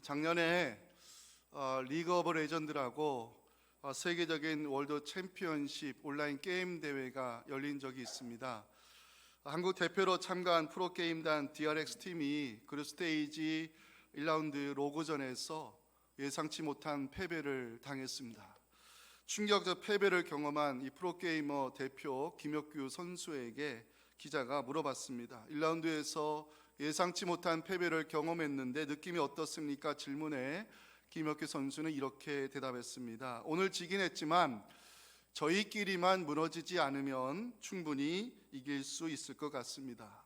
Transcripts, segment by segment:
작년에 리그 오브 레전드라고 세계적인 월드 챔피언십 온라인 게임 대회가 열린 적이 있습니다. 한국 대표로 참가한 프로게임단 DRX 팀이 그룹 스테이지 1라운드 로그전에서 예상치 못한 패배를 당했습니다. 충격적 패배를 경험한 이 프로게이머 대표 김혁규 선수에게 기자가 물어봤습니다. 1라운드에서 예상치 못한 패배를 경험했는데 느낌이 어떻습니까? 질문에 김혁규 선수는 이렇게 대답했습니다. 오늘 지긴 했지만 저희끼리만 무너지지 않으면 충분히 이길 수 있을 것 같습니다.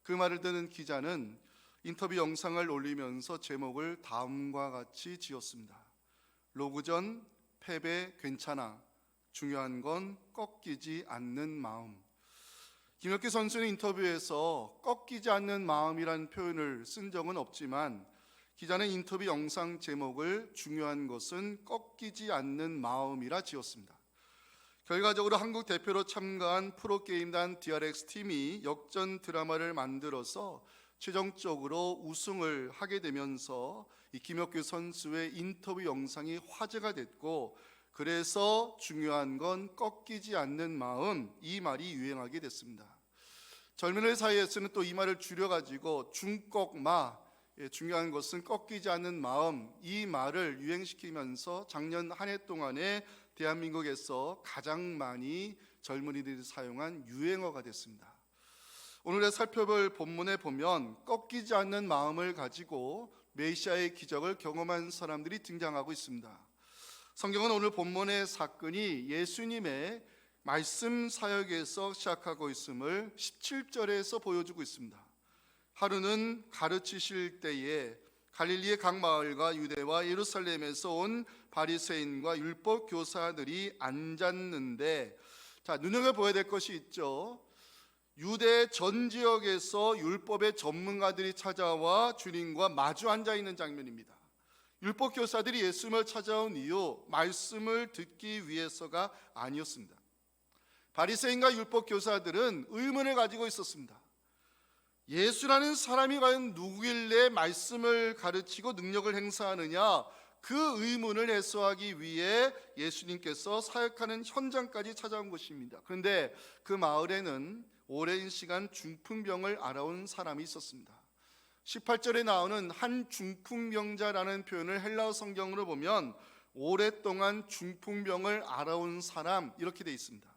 그 말을 듣는 기자는 인터뷰 영상을 올리면서 제목을 다음과 같이 지었습니다. 로그전 패배 괜찮아. 중요한 건 꺾이지 않는 마음. 김혁규 선수는 인터뷰에서 꺾이지 않는 마음이라는 표현을 쓴 적은 없지만 기자는 인터뷰 영상 제목을 중요한 것은 꺾이지 않는 마음이라 지었습니다. 결과적으로 한국 대표로 참가한 프로게임단 DRX 팀이 역전 드라마를 만들어서 최종적으로 우승을 하게 되면서 이 김혁규 선수의 인터뷰 영상이 화제가 됐고, 그래서 중요한 건 꺾이지 않는 마음, 이 말이 유행하게 됐습니다. 젊은이들 사이에서는 또 이 말을 줄여가지고 중꺾마, 중요한 것은 꺾이지 않는 마음, 이 말을 유행시키면서 작년 한 해 동안에 대한민국에서 가장 많이 젊은이들이 사용한 유행어가 됐습니다. 오늘 살펴볼 본문에 보면 꺾이지 않는 마음을 가지고 메시아의 기적을 경험한 사람들이 등장하고 있습니다. 성경은 오늘 본문의 사건이 예수님의 말씀 사역에서 시작하고 있음을 17절에서 보여주고 있습니다. 하루는 가르치실 때에 갈릴리의 각 마을과 유대와 예루살렘에서 온 바리새인과 율법 교사들이 앉았는데, 눈여겨보아야 될 것이 있죠. 유대 전 지역에서 율법의 전문가들이 찾아와 주님과 마주 앉아 있는 장면입니다. 율법 교사들이 예수님을 찾아온 이유, 말씀을 듣기 위해서가 아니었습니다. 바리새인과 율법 교사들은 의문을 가지고 있었습니다. 예수라는 사람이 과연 누구길래 말씀을 가르치고 능력을 행사하느냐, 그 의문을 해소하기 위해 예수님께서 사역하는 현장까지 찾아온 것입니다. 그런데 그 마을에는 오랜 시간 중풍병을 앓아온 사람이 있었습니다. 18절에 나오는 한 중풍병자라는 표현을 헬라어 성경으로 보면 오랫동안 중풍병을 앓아온 사람, 이렇게 되어 있습니다.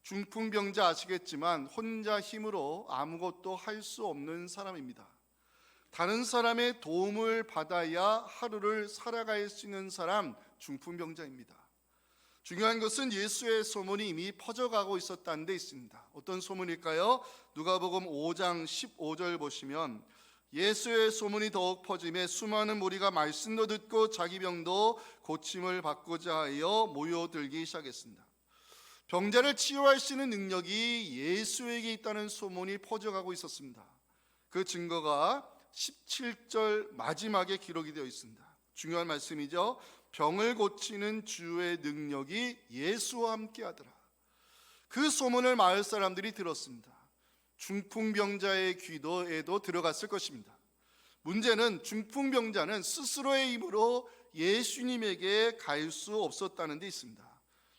중풍병자 아시겠지만 혼자 힘으로 아무것도 할 수 없는 사람입니다. 다른 사람의 도움을 받아야 하루를 살아갈 수 있는 사람, 중풍병자입니다. 중요한 것은 예수의 소문이 이미 퍼져가고 있었다는 데 있습니다. 어떤 소문일까요? 누가복음 5장 15절 보시면 예수의 소문이 더욱 퍼짐에 수많은 무리가 말씀도 듣고 자기 병도 고침을 받고자 하여 모여들기 시작했습니다. 병자를 치유할 수 있는 능력이 예수에게 있다는 소문이 퍼져가고 있었습니다. 그 증거가 17절 마지막에 기록이 되어 있습니다. 중요한 말씀이죠. 병을 고치는 주의 능력이 예수와 함께 하더라. 그 소문을 마을 사람들이 들었습니다. 중풍병자의 귀도에도 들어갔을 것입니다. 문제는 중풍병자는 스스로의 힘으로 예수님에게 갈 수 없었다는 데 있습니다.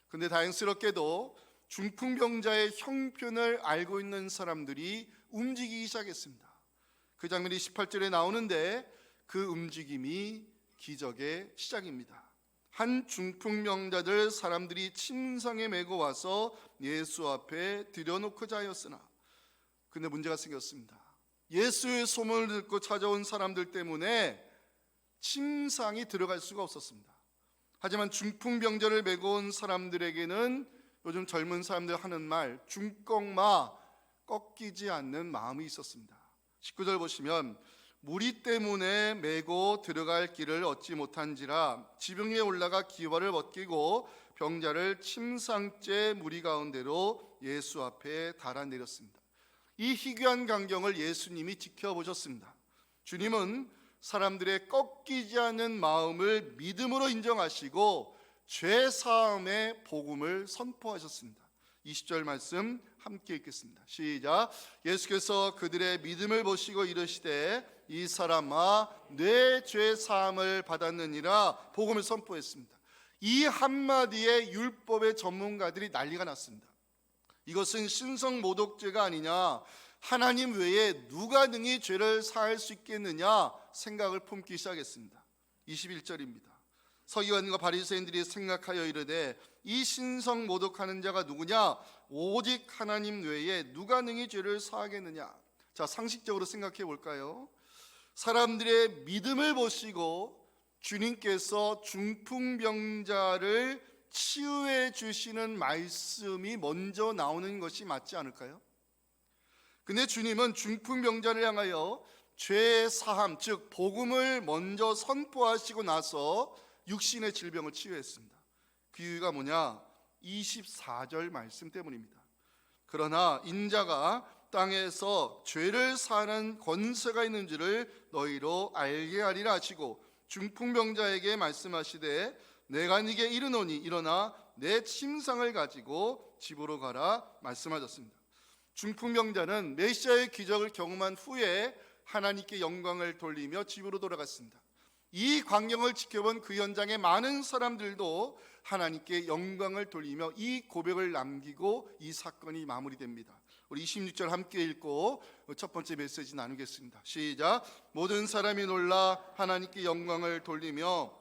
그런데 다행스럽게도 중풍병자의 형편을 알고 있는 사람들이 움직이기 시작했습니다. 그 장면이 18절에 나오는데 그 움직임이 기적의 시작입니다. 한 중풍병자들 사람들이 침상에 메고 와서 예수 앞에 들여놓고자 하였으나, 근데 문제가 생겼습니다. 예수의 소문을 듣고 찾아온 사람들 때문에 침상이 들어갈 수가 없었습니다. 하지만 중풍병자를 메고 온 사람들에게는 요즘 젊은 사람들 하는 말, 중꺾마, 꺾이지 않는 마음이 있었습니다. 19절 보시면 무리 때문에 메고 들어갈 길을 얻지 못한지라 지붕 위에 올라가 기와를 벗기고 병자를 침상째 무리 가운데로 예수 앞에 달아내렸습니다. 이 희귀한 광경을 예수님이 지켜보셨습니다. 주님은 사람들의 꺾이지 않는 마음을 믿음으로 인정하시고 죄사함의 복음을 선포하셨습니다. 20절 말씀 함께 읽겠습니다. 시작. 예수께서 그들의 믿음을 보시고 이르시되 이 사람아 내 죄 사함을 받았느니라 복음을 선포했습니다. 이 한마디에 율법의 전문가들이 난리가 났습니다. 이것은 신성 모독죄가 아니냐, 하나님 외에 누가 능히 죄를 사할 수 있겠느냐 생각을 품기 시작했습니다. 21절입니다. 서기관과 바리새인들이 생각하여 이르되 이 신성 모독하는 자가 누구냐, 오직 하나님 외에 누가 능히 죄를 사하겠느냐. 자, 상식적으로 생각해 볼까요? 사람들의 믿음을 보시고 주님께서 중풍병자를 치유해 주시는 말씀이 먼저 나오는 것이 맞지 않을까요? 근데 주님은 중풍병자를 향하여 죄 사함, 즉 복음을 먼저 선포하시고 나서 육신의 질병을 치유했습니다. 그 이유가 뭐냐? 24절 말씀 때문입니다. 그러나 인자가 땅에서 죄를 사하는 권세가 있는 줄을 너희로 알게 하리라 하시고 중풍병자에게 말씀하시되 내가 네게 이르노니 일어나 내 침상을 가지고 집으로 가라 말씀하셨습니다. 중풍병자는 메시아의 기적을 경험한 후에 하나님께 영광을 돌리며 집으로 돌아갔습니다. 이 광경을 지켜본 그 현장의 많은 사람들도 하나님께 영광을 돌리며 이 고백을 남기고 이 사건이 마무리됩니다. 우리 26절 함께 읽고 첫 번째 메시지 나누겠습니다. 시작. 모든 사람이 놀라 하나님께 영광을 돌리며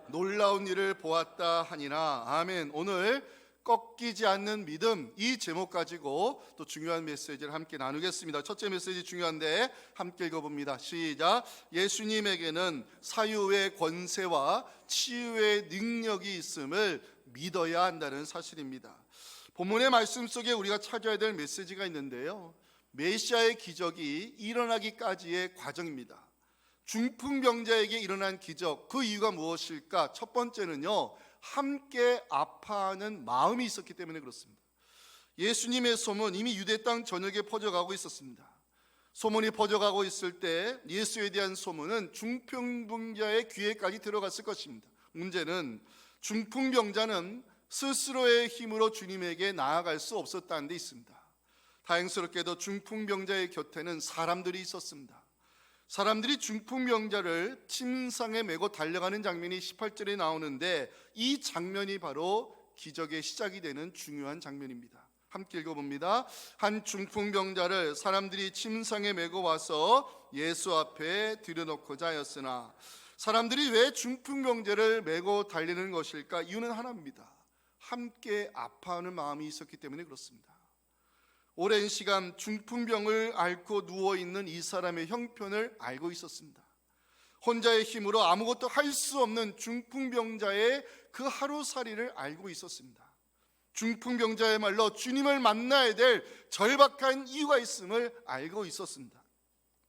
놀라운 일을 보았다 하니라. 아멘. 오늘 꺾이지 않는 믿음, 이 제목 가지고 또 중요한 메시지를 함께 나누겠습니다. 첫째 메시지 중요한데 함께 읽어봅니다. 시작. 예수님에게는 사유의 권세와 치유의 능력이 있음을 믿어야 한다는 사실입니다. 본문의 말씀 속에 우리가 찾아야 될 메시지가 있는데요, 메시아의 기적이 일어나기까지의 과정입니다. 중풍병자에게 일어난 기적, 그 이유가 무엇일까? 첫 번째는요, 함께 아파하는 마음이 있었기 때문에 그렇습니다. 예수님의 소문 이미 유대 땅 전역에 퍼져가고 있었습니다. 소문이 퍼져가고 있을 때 예수에 대한 소문은 중풍병자의 귀에까지 들어갔을 것입니다. 문제는 중풍병자는 스스로의 힘으로 주님에게 나아갈 수 없었다는 데 있습니다. 다행스럽게도 중풍병자의 곁에는 사람들이 있었습니다. 사람들이 중풍병자를 침상에 메고 달려가는 장면이 18절에 나오는데 이 장면이 바로 기적의 시작이 되는 중요한 장면입니다. 함께 읽어봅니다. 한 중풍병자를 사람들이 침상에 메고 와서 예수 앞에 들여놓고자 하였으나, 사람들이 왜 중풍병자를 메고 달리는 것일까? 이유는 하나입니다. 함께 아파하는 마음이 있었기 때문에 그렇습니다. 오랜 시간 중풍병을 앓고 누워있는 이 사람의 형편을 알고 있었습니다. 혼자의 힘으로 아무것도 할 수 없는 중풍병자의 그 하루살이를 알고 있었습니다. 중풍병자야말로 주님을 만나야 될 절박한 이유가 있음을 알고 있었습니다.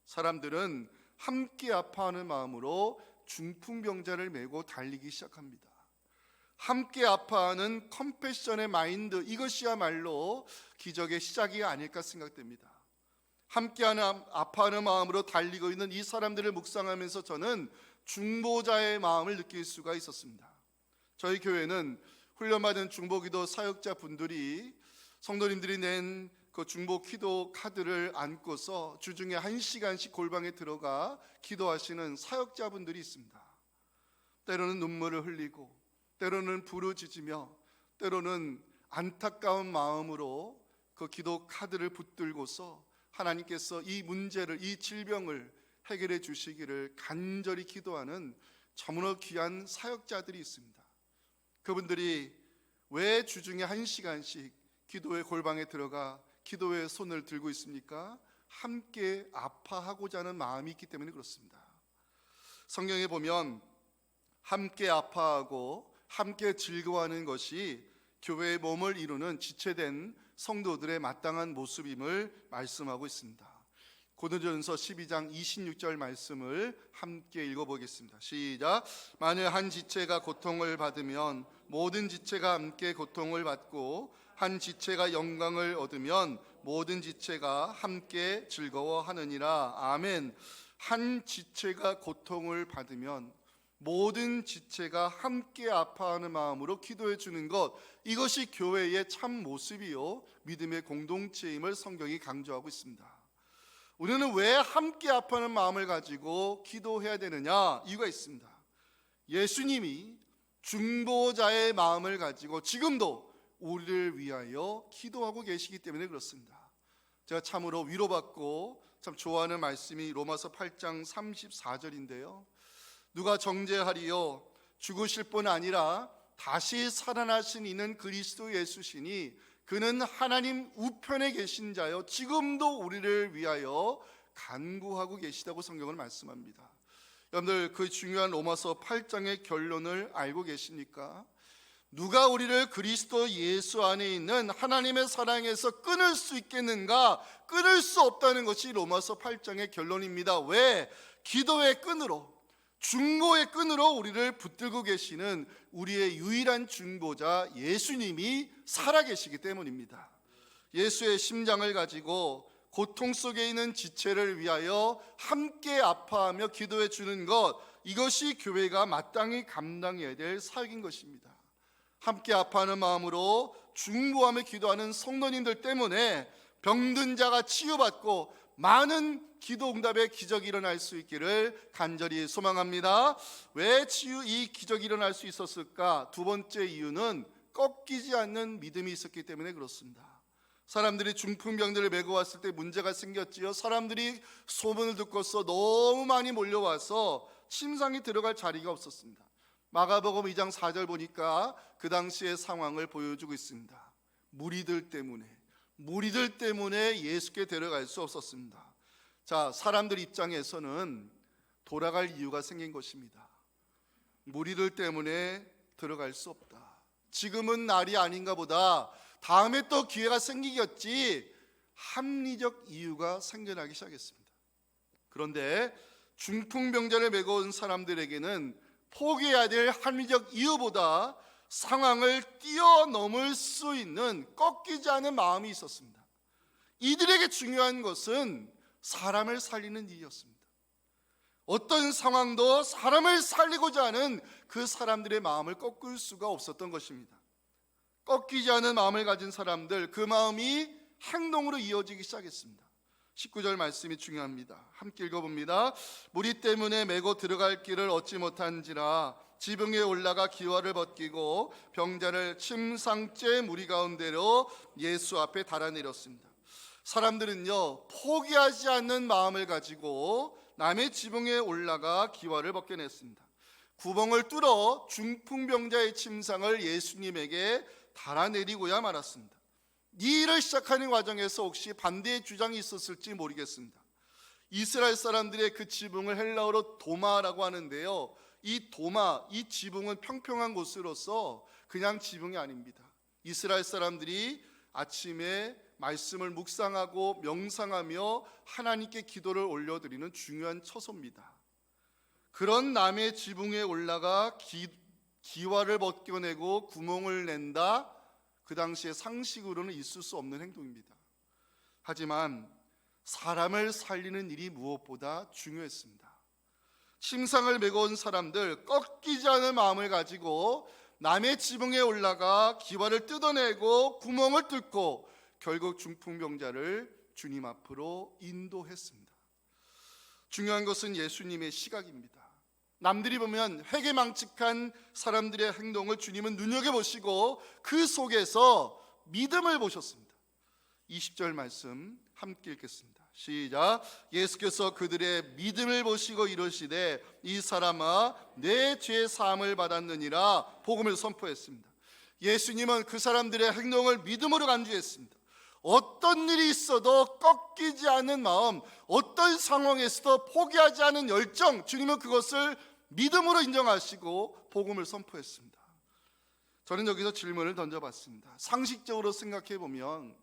사람들은 함께 아파하는 마음으로 중풍병자를 메고 달리기 시작합니다. 함께 아파하는 컴패션의 마인드, 이것이야말로 기적의 시작이 아닐까 생각됩니다. 함께하는 아파하는 마음으로 달리고 있는 이 사람들을 묵상하면서 저는 중보자의 마음을 느낄 수가 있었습니다. 저희 교회는 훈련받은 중보기도 사역자분들이, 성도님들이 낸 그 중보 기도 카드를 안고서 주중에 1시간씩 골방에 들어가 기도하시는 사역자분들이 있습니다. 때로는 눈물을 흘리고, 때로는 부르짖으며, 때로는 안타까운 마음으로 그 기도 카드를 붙들고서 하나님께서 이 문제를, 이 질병을 해결해 주시기를 간절히 기도하는 너무나 귀한 사역자들이 있습니다. 그분들이 왜 주중에 1시간씩 기도의 골방에 들어가 기도의 손을 들고 있습니까? 함께 아파하고자 하는 마음이 있기 때문에 그렇습니다. 성경에 보면 함께 아파하고 함께 즐거워하는 것이 교회의 몸을 이루는 지체된 성도들의 마땅한 모습임을 말씀하고 있습니다. 고린도전서 12장 26절 말씀을 함께 읽어보겠습니다. 시작. 만일 한 지체가 고통을 받으면 모든 지체가 함께 고통을 받고, 한 지체가 영광을 얻으면 모든 지체가 함께 즐거워하느니라. 아멘. 한 지체가 고통을 받으면 모든 지체가 함께 아파하는 마음으로 기도해 주는 것, 이것이 교회의 참 모습이요 믿음의 공동체임을 성경이 강조하고 있습니다. 우리는 왜 함께 아파하는 마음을 가지고 기도해야 되느냐? 이유가 있습니다. 예수님이 중보자의 마음을 가지고 지금도 우리를 위하여 기도하고 계시기 때문에 그렇습니다. 제가 참으로 위로받고 참 좋아하는 말씀이 로마서 8장 34절인데요. 누가 정죄하리요? 죽으실 뿐 아니라 다시 살아나신 이는 그리스도 예수시니 그는 하나님 우편에 계신 자요 지금도 우리를 위하여 간구하고 계시다고 성경은 말씀합니다. 여러분들 그 중요한 로마서 8장의 결론을 알고 계십니까? 누가 우리를 그리스도 예수 안에 있는 하나님의 사랑에서 끊을 수 있겠는가? 끊을 수 없다는 것이 로마서 8장의 결론입니다. 왜? 기도의 끈으로, 중보의 끈으로 우리를 붙들고 계시는 우리의 유일한 중보자 예수님이 살아계시기 때문입니다. 예수의 심장을 가지고 고통 속에 있는 지체를 위하여 함께 아파하며 기도해 주는 것, 이것이 교회가 마땅히 감당해야 될 사역인 것입니다. 함께 아파하는 마음으로 중보하며 기도하는 성도님들 때문에 병든 자가 치유받고 많은 기도 응답의 기적이 일어날 수 있기를 간절히 소망합니다. 왜 이 기적이 일어날 수 있었을까? 두 번째 이유는 꺾이지 않는 믿음이 있었기 때문에 그렇습니다. 사람들이 중풍병들을 메고 왔을 때 문제가 생겼지요. 사람들이 소문을 듣고서 너무 많이 몰려와서 침상에 들어갈 자리가 없었습니다. 마가복음 2장 4절 보니까 그 당시의 상황을 보여주고 있습니다. 무리들 때문에 예수께 데려갈 수 없었습니다. 자, 사람들 입장에서는 돌아갈 이유가 생긴 것입니다. 무리들 때문에 들어갈 수 없다. 지금은 날이 아닌가 보다. 다음에 또 기회가 생기겠지. 합리적 이유가 생겨나기 시작했습니다. 그런데 중풍병자를 메고 온 사람들에게는 포기해야 될 합리적 이유보다 상황을 뛰어넘을 수 있는 꺾이지 않은 마음이 있었습니다. 이들에게 중요한 것은 사람을 살리는 일이었습니다. 어떤 상황도 사람을 살리고자 하는 그 사람들의 마음을 꺾을 수가 없었던 것입니다. 꺾이지 않은 마음을 가진 사람들, 그 마음이 행동으로 이어지기 시작했습니다. 19절 말씀이 중요합니다. 함께 읽어봅니다. 무리 때문에 메고 들어갈 길을 얻지 못한지라 지붕에 올라가 기와를 벗기고 병자를 침상째 무리 가운데로 예수 앞에 달아내렸습니다. 사람들은요, 포기하지 않는 마음을 가지고 남의 지붕에 올라가 기와를 벗겨냈습니다. 구멍을 뚫어 중풍병자의 침상을 예수님에게 달아내리고야 말았습니다. 이 일을 시작하는 과정에서 혹시 반대의 주장이 있었을지 모르겠습니다. 이스라엘 사람들의 그 지붕을 헬라어로 도마라고 하는데요, 이 도마, 이 지붕은 평평한 곳으로서 그냥 지붕이 아닙니다. 이스라엘 사람들이 아침에 말씀을 묵상하고 명상하며 하나님께 기도를 올려드리는 중요한 처소입니다. 그런 남의 지붕에 올라가 기와를 벗겨내고 구멍을 낸다, 그 당시에 상식으로는 있을 수 없는 행동입니다. 하지만 사람을 살리는 일이 무엇보다 중요했습니다. 침상을 메고 온 사람들, 꺾이지 않은 마음을 가지고 남의 지붕에 올라가 기와를 뜯어내고 구멍을 뚫고 결국 중풍병자를 주님 앞으로 인도했습니다. 중요한 것은 예수님의 시각입니다. 남들이 보면 회개망측한 사람들의 행동을 주님은 눈여겨보시고 그 속에서 믿음을 보셨습니다. 20절 말씀 함께 읽겠습니다. 시작. 예수께서 그들의 믿음을 보시고 이르시되 이 사람아 내 죄 사함을 받았느니라 복음을 선포했습니다. 예수님은 그 사람들의 행동을 믿음으로 간주했습니다. 어떤 일이 있어도 꺾이지 않는 마음, 어떤 상황에서도 포기하지 않은 열정, 주님은 그것을 믿음으로 인정하시고 복음을 선포했습니다. 저는 여기서 질문을 던져봤습니다. 상식적으로 생각해 보면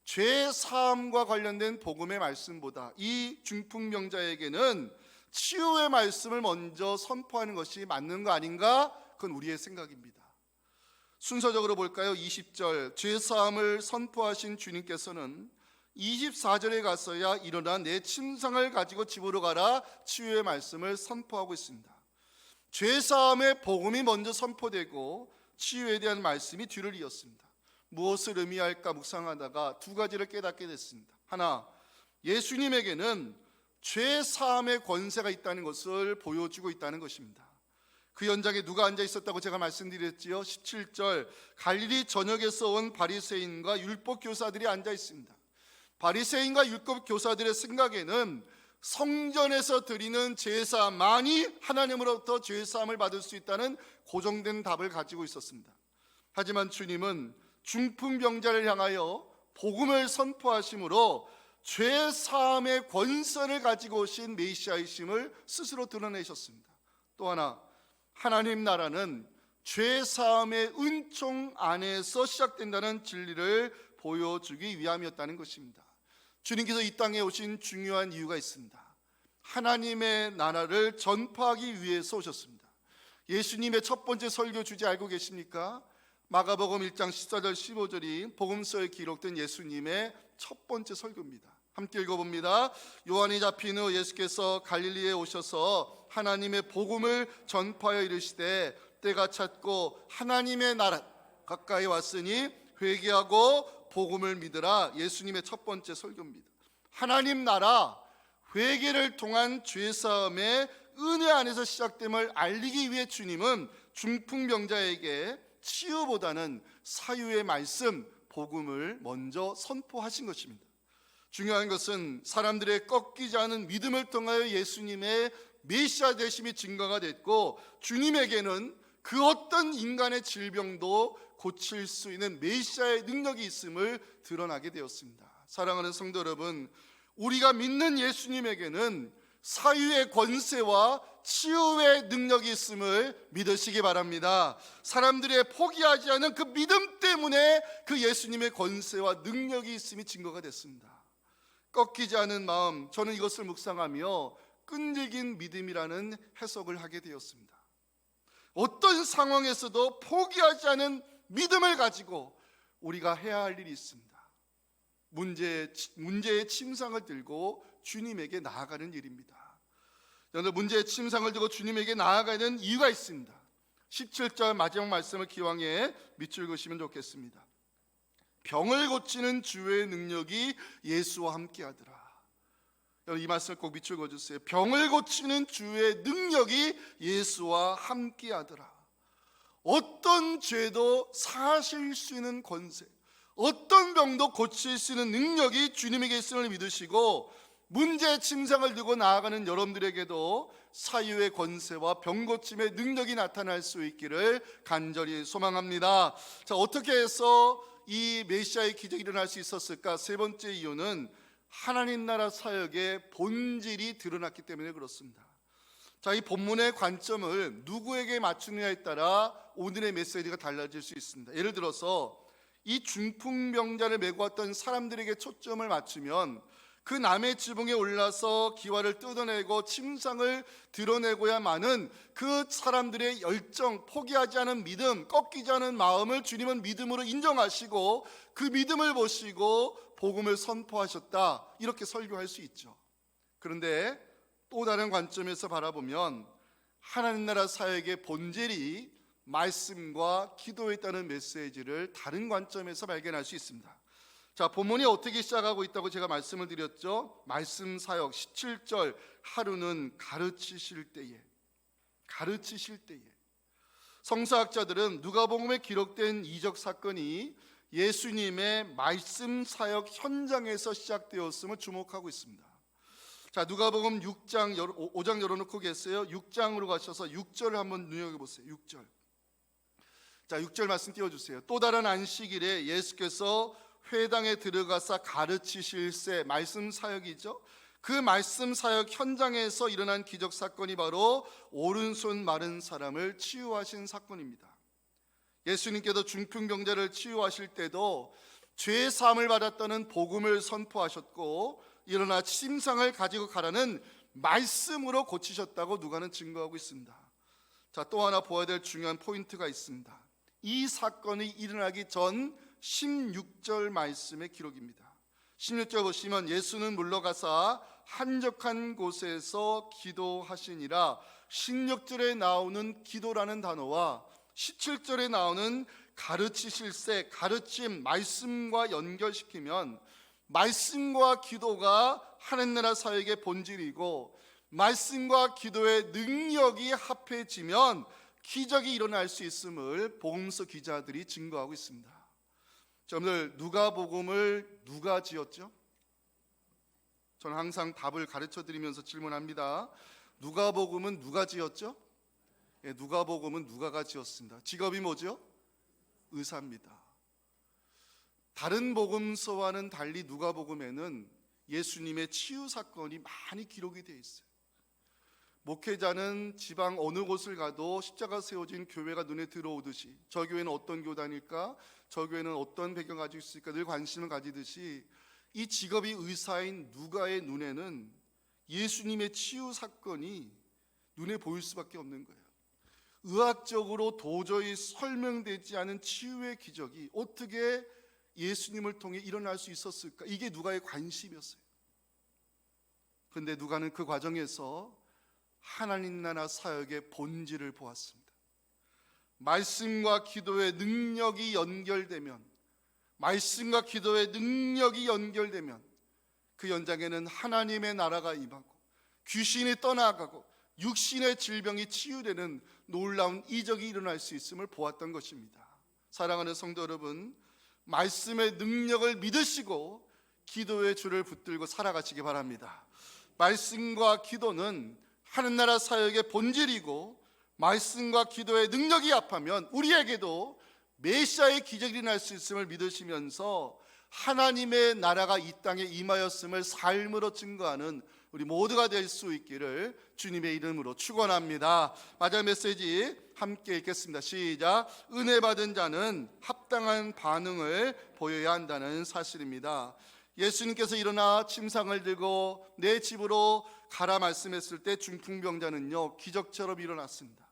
죄 사함과 관련된 복음의 말씀보다 이 중풍병자에게는 치유의 말씀을 먼저 선포하는 것이 맞는 거 아닌가? 그건 우리의 생각입니다. 순서적으로 볼까요? 20절 죄 사함을 선포하신 주님께서는 24절에 가서야 일어나 내 침상을 가지고 집으로 가라 치유의 말씀을 선포하고 있습니다. 죄 사함의 복음이 먼저 선포되고 치유에 대한 말씀이 뒤를 이었습니다. 무엇을 의미할까 묵상하다가 두 가지를 깨닫게 됐습니다. 하나, 예수님에게는 죄 사함의 권세가 있다는 것을 보여주고 있다는 것입니다. 그 현장에 누가 앉아 있었다고 제가 말씀드렸지요? 17절, 갈릴리 전역에서 온 바리새인과 율법 교사들이 앉아 있습니다. 바리새인과 율법 교사들의 생각에는 성전에서 드리는 제사만이 하나님으로부터 죄사함을 받을 수 있다는 고정된 답을 가지고 있었습니다. 하지만 주님은 중풍병자를 향하여 복음을 선포하심으로 죄사함의 권세를 가지고 오신 메시아이심을 스스로 드러내셨습니다. 또 하나, 하나님 나라는 죄사함의 은총 안에서 시작된다는 진리를 보여주기 위함이었다는 것입니다. 주님께서 이 땅에 오신 중요한 이유가 있습니다. 하나님의 나라를 전파하기 위해서 오셨습니다. 예수님의 첫 번째 설교 주제 알고 계십니까? 마가복음 1장 14절 15절이 복음서에 기록된 예수님의 첫 번째 설교입니다. 함께 읽어봅니다. 요한이 잡힌 후 예수께서 갈릴리에 오셔서 하나님의 복음을 전파하여 이르시되 때가 찼고 하나님의 나라 가까이 왔으니 회개하고 복음을 믿으라. 예수님의 첫 번째 설교입니다. 하나님 나라, 회개를 통한 죄사함의 은혜 안에서 시작됨을 알리기 위해 주님은 중풍병자에게 치유보다는 사유의 말씀, 복음을 먼저 선포하신 것입니다. 중요한 것은 사람들의 꺾이지 않은 믿음을 통하여 예수님의 메시아 되심이 증거가 됐고, 주님에게는 그 어떤 인간의 질병도 고칠 수 있는 메시아의 능력이 있음을 드러나게 되었습니다. 사랑하는 성도 여러분, 우리가 믿는 예수님에게는 사유의 권세와 치유의 능력이 있음을 믿으시기 바랍니다. 사람들의 포기하지 않은 그 믿음 때문에 그 예수님의 권세와 능력이 있음이 증거가 됐습니다. 꺾이지 않은 마음, 저는 이것을 묵상하며 끈질긴 믿음이라는 해석을 하게 되었습니다. 어떤 상황에서도 포기하지 않은 믿음을 가지고 우리가 해야 할 일이 있습니다. 문제의 침상을 들고 주님에게 나아가는 일입니다. 여러분, 문제의 침상을 들고 주님에게 나아가는 이유가 있습니다. 17절 마지막 말씀을 기왕에 밑줄 그으시면 좋겠습니다. 병을 고치는 주의 능력이 예수와 함께하더라. 여러분, 이 말씀을 꼭 밑줄 그어주세요. 병을 고치는 주의 능력이 예수와 함께하더라. 어떤 죄도 사실 수 있는 권세, 어떤 병도 고칠 수 있는 능력이 주님에게 있음을 믿으시고, 문제의 침상을 들고 나아가는 여러분들에게도 사유의 권세와 병 고침의 능력이 나타날 수 있기를 간절히 소망합니다. 자, 어떻게 해서 이 메시아의 기적이 일어날 수 있었을까? 세 번째 이유는 하나님 나라 사역의 본질이 드러났기 때문에 그렇습니다. 자, 이 본문의 관점을 누구에게 맞추느냐에 따라 오늘의 메시지가 달라질 수 있습니다. 예를 들어서 이 중풍병자를 메고 왔던 사람들에게 초점을 맞추면 그 남의 지붕에 올라서 기와를 뜯어내고 침상을 드러내고야만은 그 사람들의 열정, 포기하지 않은 믿음, 꺾이지 않은 마음을 주님은 믿음으로 인정하시고 그 믿음을 보시고 복음을 선포하셨다, 이렇게 설교할 수 있죠. 그런데 또 다른 관점에서 바라보면 하나님 나라 사역의 본질이 말씀과 기도에 있다는 메시지를 다른 관점에서 발견할 수 있습니다. 자, 본문이 어떻게 시작하고 있다고 제가 말씀을 드렸죠. 말씀 사역 17절, 하루는 가르치실 때에. 성서학자들은 누가복음에 기록된 이적 사건이 예수님의 말씀 사역 현장에서 시작되었음을 주목하고 있습니다. 자, 누가복음 5장 열어놓고 계세요. 6장으로 가셔서 6절을 한번 눈여겨보세요. 6절. 자, 6절 말씀 띄워주세요. 또 다른 안식일에 예수께서 회당에 들어가서 가르치실새, 말씀 사역이죠. 그 말씀 사역 현장에서 일어난 기적 사건이 바로 오른손 마른 사람을 치유하신 사건입니다. 예수님께서 중풍병자를 치유하실 때도 죄 사함을 받았다는 복음을 선포하셨고, 일어나 침상을 가지고 가라는 말씀으로 고치셨다고 누가는 증거하고 있습니다. 자, 또 하나 보아야 될 중요한 포인트가 있습니다. 이 사건이 일어나기 전 16절 말씀의 기록입니다. 16절 보시면 예수는 물러가사 한적한 곳에서 기도하시니라. 16절에 나오는 기도라는 단어와 17절에 나오는 가르치실새, 가르침, 말씀과 연결시키면 말씀과 기도가 하나님 나라 사역의 본질이고 말씀과 기도의 능력이 합해지면 기적이 일어날 수 있음을 복음서 기자들이 증거하고 있습니다. 여러분들, 누가복음을 누가 지었죠? 저는 항상 답을 가르쳐 드리면서 질문합니다. 누가복음은 누가 지었죠? 누가복음은 누가가 지었습니다. 직업이 뭐죠? 의사입니다. 다른 복음서와는 달리 누가복음에는 예수님의 치유 사건이 많이 기록이 되어 있어요. 목회자는 지방 어느 곳을 가도 십자가 세워진 교회가 눈에 들어오듯이, 저 교회는 어떤 교단일까, 저 교회는 어떤 배경 가지고 있을까 늘 관심을 가지듯이, 이 직업이 의사인 누가의 눈에는 예수님의 치유 사건이 눈에 보일 수밖에 없는 거예요. 의학적으로 도저히 설명되지 않은 치유의 기적이 어떻게 예수님을 통해 일어날 수 있었을까? 이게 누가의 관심이었어요. 그런데 누가는 그 과정에서 하나님 나라 사역의 본질을 보았습니다. 말씀과 기도의 능력이 연결되면, 그 연장에는 하나님의 나라가 임하고 귀신이 떠나가고 육신의 질병이 치유되는 놀라운 이적이 일어날 수 있음을 보았던 것입니다. 사랑하는 성도 여러분, 말씀의 능력을 믿으시고 기도의 줄을 붙들고 살아가시기 바랍니다. 말씀과 기도는 하늘나라 사역의 본질이고, 말씀과 기도의 능력이 합하면 우리에게도 메시아의 기적이 일어날 수 있음을 믿으시면서 하나님의 나라가 이 땅에 임하였음을 삶으로 증거하는 우리 모두가 될 수 있기를 주님의 이름으로 축원합니다. 마지막 메시지 함께 읽겠습니다. 시작. 은혜 받은 자는 합당한 반응을 보여야 한다는 사실입니다. 예수님께서 일어나 침상을 들고 내 집으로 가라 말씀했을 때 중풍병자는요, 기적처럼 일어났습니다.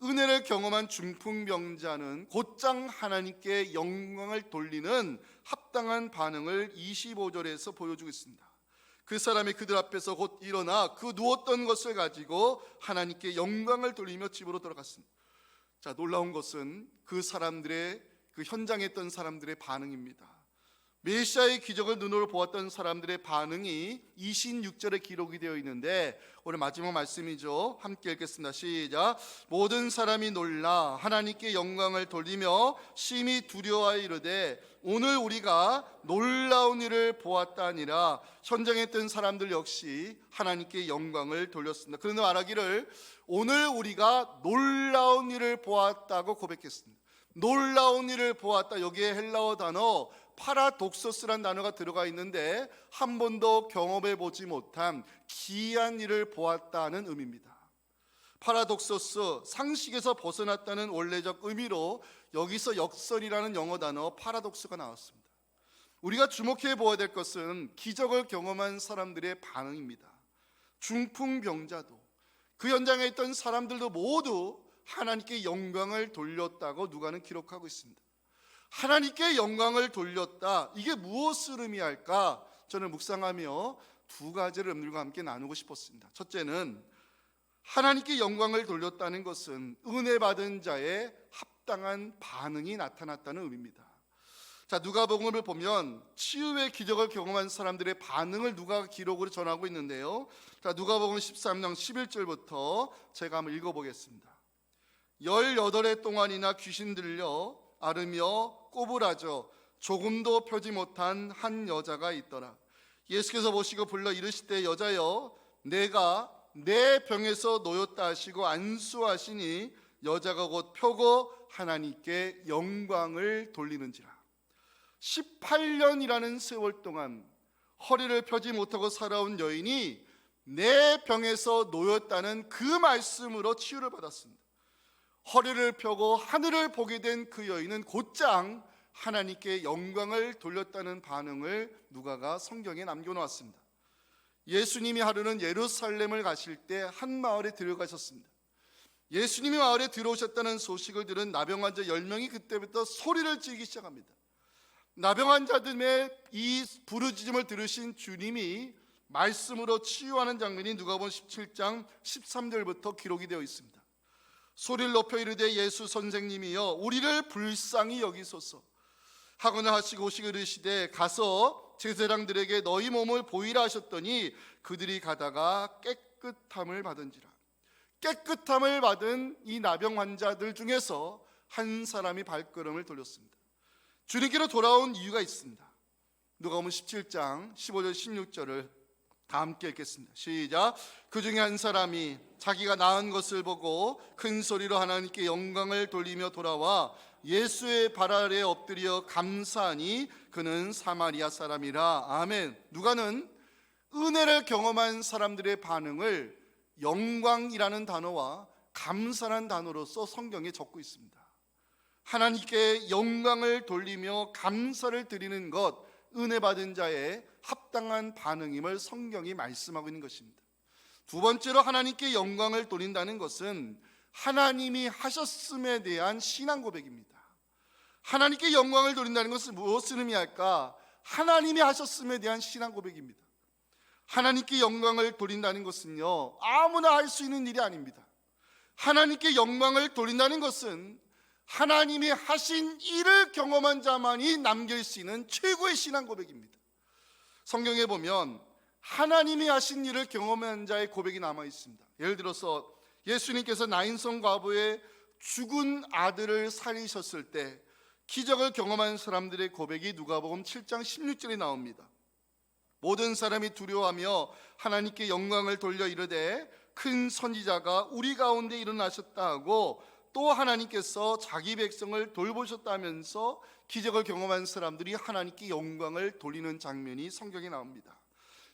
은혜를 경험한 중풍병자는 곧장 하나님께 영광을 돌리는 합당한 반응을 25절에서 보여주고 있습니다. 그 사람이 그들 앞에서 곧 일어나 그 누웠던 것을 가지고 하나님께 영광을 돌리며 집으로 돌아갔습니다. 자, 놀라운 것은 그 현장에 있던 사람들의 반응입니다. 메시아의 기적을 눈으로 보았던 사람들의 반응이 26절에 기록이 되어 있는데, 오늘 마지막 말씀이죠. 함께 읽겠습니다. 시작. 모든 사람이 놀라 하나님께 영광을 돌리며 심히 두려워하여 이르되 오늘 우리가 놀라운 일을 보았다 아니라, 현장에 있던 사람들 역시 하나님께 영광을 돌렸습니다. 그런데 말하기를 오늘 우리가 놀라운 일을 보았다고 고백했습니다. 놀라운 일을 보았다, 여기에 헬라어 단어 파라독소스란 단어가 들어가 있는데, 한 번도 경험해 보지 못한 기이한 일을 보았다는 의미입니다. 파라독소스, 상식에서 벗어났다는 원래적 의미로 여기서 역설이라는 영어 단어 파라독스가 나왔습니다. 우리가 주목해 보아야 될 것은 기적을 경험한 사람들의 반응입니다. 중풍병자도, 그 현장에 있던 사람들도 모두 하나님께 영광을 돌렸다고 누가는 기록하고 있습니다. 하나님께 영광을 돌렸다, 이게 무엇을 의미할까? 저는 묵상하며 두 가지를 여러분들과 함께 나누고 싶었습니다. 첫째는 하나님께 영광을 돌렸다는 것은 은혜 받은 자의 합당한 반응이 나타났다는 의미입니다. 자, 누가복음을 보면 치유의 기적을 경험한 사람들의 반응을 누가가 기록으로 전하고 있는데요. 자, 누가복음 13장 11절부터 제가 한번 읽어보겠습니다. 18해 동안이나 귀신 들려 앓으며 꼬부라져 조금도 펴지 못한 한 여자가 있더라. 예수께서 보시고 불러 이르시되 여자여, 내가 내 병에서 놓였다 하시고 안수하시니 여자가 곧 펴고 하나님께 영광을 돌리는지라. 18년이라는 세월 동안 허리를 펴지 못하고 살아온 여인이 내 병에서 놓였다는 그 말씀으로 치유를 받았습니다. 허리를 펴고 하늘을 보게 된 그 여인은 곧장 하나님께 영광을 돌렸다는 반응을 누가가 성경에 남겨놓았습니다. 예수님이 하루는 예루살렘을 가실 때 한 마을에 들어가셨습니다. 예수님이 마을에 들어오셨다는 소식을 들은 나병 환자 10명이 그때부터 소리를 지르기 시작합니다. 나병 환자들의 이 부르짖음을 들으신 주님이 말씀으로 치유하는 장면이 누가복음 17장 13절부터 기록이 되어 있습니다. 소리를 높여 이르되 예수 선생님이여, 우리를 불쌍히 여기소서. 하거나 하시고 오시기 이르시되 가서 제사장들에게 너희 몸을 보이라 하셨더니 그들이 가다가 깨끗함을 받은지라. 깨끗함을 받은 이 나병 환자들 중에서 한 사람이 발걸음을 돌렸습니다. 주님께로 돌아온 이유가 있습니다. 누가복음 17장 15절 16절을 다 함께 읽겠습니다. 시작. 그 중에 한 사람이 자기가 나은 것을 보고 큰 소리로 하나님께 영광을 돌리며 돌아와 예수의 발 아래에 엎드려 감사하니 그는 사마리아 사람이라. 아멘. 누가는 은혜를 경험한 사람들의 반응을 영광이라는 단어와 감사라는 단어로서 성경에 적고 있습니다. 하나님께 영광을 돌리며 감사를 드리는 것, 은혜 받은 자의 합당한 반응임을 성경이 말씀하고 있는 것입니다. 두 번째로 하나님께 영광을 돌린다는 것은 하나님이 하셨음에 대한 신앙 고백입니다. 하나님께 영광을 돌린다는 것은 무엇을 의미할까? 하나님이 하셨음에 대한 신앙 고백입니다. 하나님께 영광을 돌린다는 것은요, 아무나 할 수 있는 일이 아닙니다. 하나님께 영광을 돌린다는 것은 하나님이 하신 일을 경험한 자만이 남길 수 있는 최고의 신앙 고백입니다. 성경에 보면 하나님이 하신 일을 경험한 자의 고백이 남아 있습니다. 예를 들어서 예수님께서 나인성 과부의 죽은 아들을 살리셨을 때 기적을 경험한 사람들의 고백이 누가복음 7장 16절에 나옵니다. 모든 사람이 두려워하며 하나님께 영광을 돌려 이르되 큰 선지자가 우리 가운데 일어나셨다 하고 또 하나님께서 자기 백성을 돌보셨다면서 기적을 경험한 사람들이 하나님께 영광을 돌리는 장면이 성경에 나옵니다.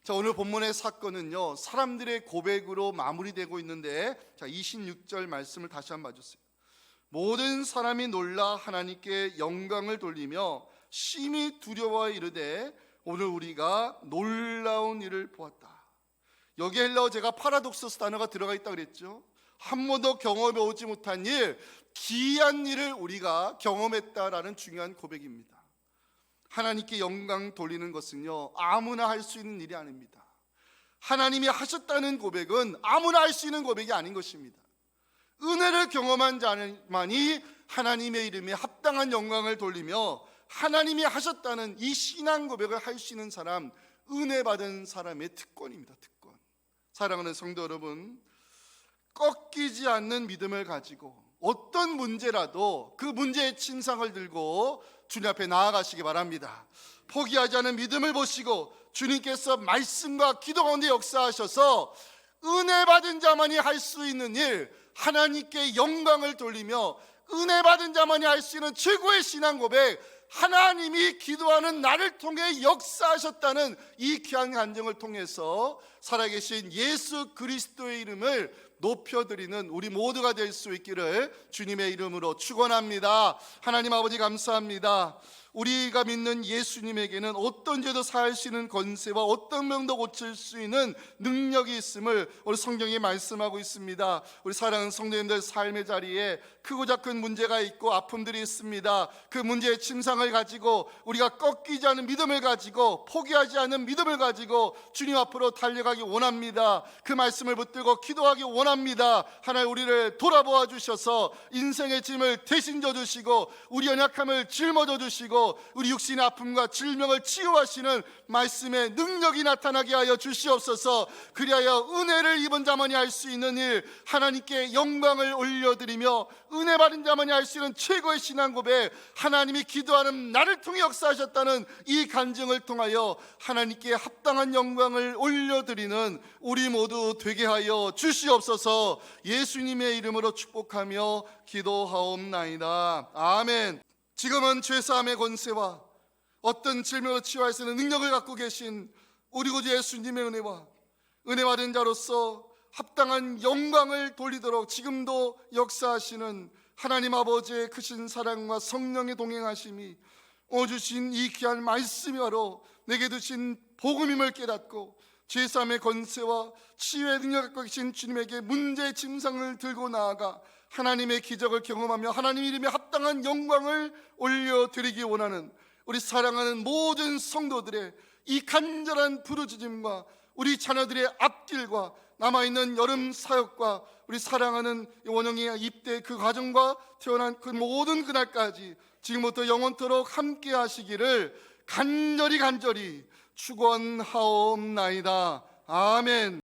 자, 오늘 본문의 사건은요, 사람들의 고백으로 마무리되고 있는데, 자, 26절 말씀을 다시 한번 봐주세요. 모든 사람이 놀라 하나님께 영광을 돌리며 심히 두려워 이르되 오늘 우리가 놀라운 일을 보았다. 여기 헬라어 제가 파라독소스 단어가 들어가 있다고 그랬죠. 한 번도 경험해 오지 못한 일, 기이한 일을 우리가 경험했다라는 중요한 고백입니다. 하나님께 영광 돌리는 것은요, 아무나 할 수 있는 일이 아닙니다. 하나님이 하셨다는 고백은 아무나 할 수 있는 고백이 아닌 것입니다. 은혜를 경험한 자만이 하나님의 이름에 합당한 영광을 돌리며 하나님이 하셨다는 이 신앙 고백을 할 수 있는 사람, 은혜 받은 사람의 특권입니다. 특권. 사랑하는 성도 여러분, 꺾이지 않는 믿음을 가지고 어떤 문제라도 그 문제의 침상을 들고 주님 앞에 나아가시기 바랍니다. 포기하지 않은 믿음을 보시고 주님께서 말씀과 기도 가운데 역사하셔서 은혜 받은 자만이 할 수 있는 일, 하나님께 영광을 돌리며 은혜 받은 자만이 할 수 있는 최고의 신앙 고백, 하나님이 기도하는 나를 통해 역사하셨다는 이 귀한 간증을 통해서 살아계신 예수 그리스도의 이름을 높여드리는 우리 모두가 될 수 있기를 주님의 이름으로 축원합니다. 하나님 아버지 감사합니다. 우리가 믿는 예수님에게는 어떤 죄도 사할 수 있는 권세와 어떤 병도 고칠 수 있는 능력이 있음을 우리 성경이 말씀하고 있습니다. 우리 사랑하는 성도님들 삶의 자리에 크고 작은 문제가 있고 아픔들이 있습니다. 그 문제의 침상을 가지고 우리가 꺾이지 않은 믿음을 가지고 포기하지 않는 믿음을 가지고 주님 앞으로 달려가기 원합니다. 그 말씀을 붙들고 기도하기 원합니다. 하나님 우리를 돌아보아 주셔서 인생의 짐을 대신 져주시고 우리 연약함을 짊어져 주시고 우리 육신의 아픔과 질병을 치유하시는 말씀의 능력이 나타나게 하여 주시옵소서. 그리하여 은혜를 입은 자만이 할 수 있는 일, 하나님께 영광을 올려드리며 은혜 받은 자만이 할 수 있는 최고의 신앙 고백, 하나님이 기도하는 나를 통해 역사하셨다는 이 간증을 통하여 하나님께 합당한 영광을 올려드리는 우리 모두 되게 하여 주시옵소서. 예수님의 이름으로 축복하며 기도하옵나이다. 아멘. 지금은 죄사함의 권세와 어떤 질병으로 치유할 수 있는 능력을 갖고 계신 우리 구주 예수님의 은혜와 은혜 받은 자로서 합당한 영광을 돌리도록 지금도 역사하시는 하나님 아버지의 크신 사랑과 성령의 동행하심이 주신 이 귀한 말씀이 바로 내게 주신 복음임을 깨닫고 죄사함의 권세와 치유의 능력을 갖고 계신 주님에게 문제의 짐상을 들고 나아가 하나님의 기적을 경험하며 하나님 이름에 합당한 영광을 올려드리기 원하는 우리 사랑하는 모든 성도들의 이 간절한 부르짖음과 우리 자녀들의 앞길과 남아있는 여름 사역과 우리 사랑하는 원영이의 입대 그 과정과 태어난 그 모든 그날까지 지금부터 영원토록 함께 하시기를 간절히 축원하옵나이다. 아멘.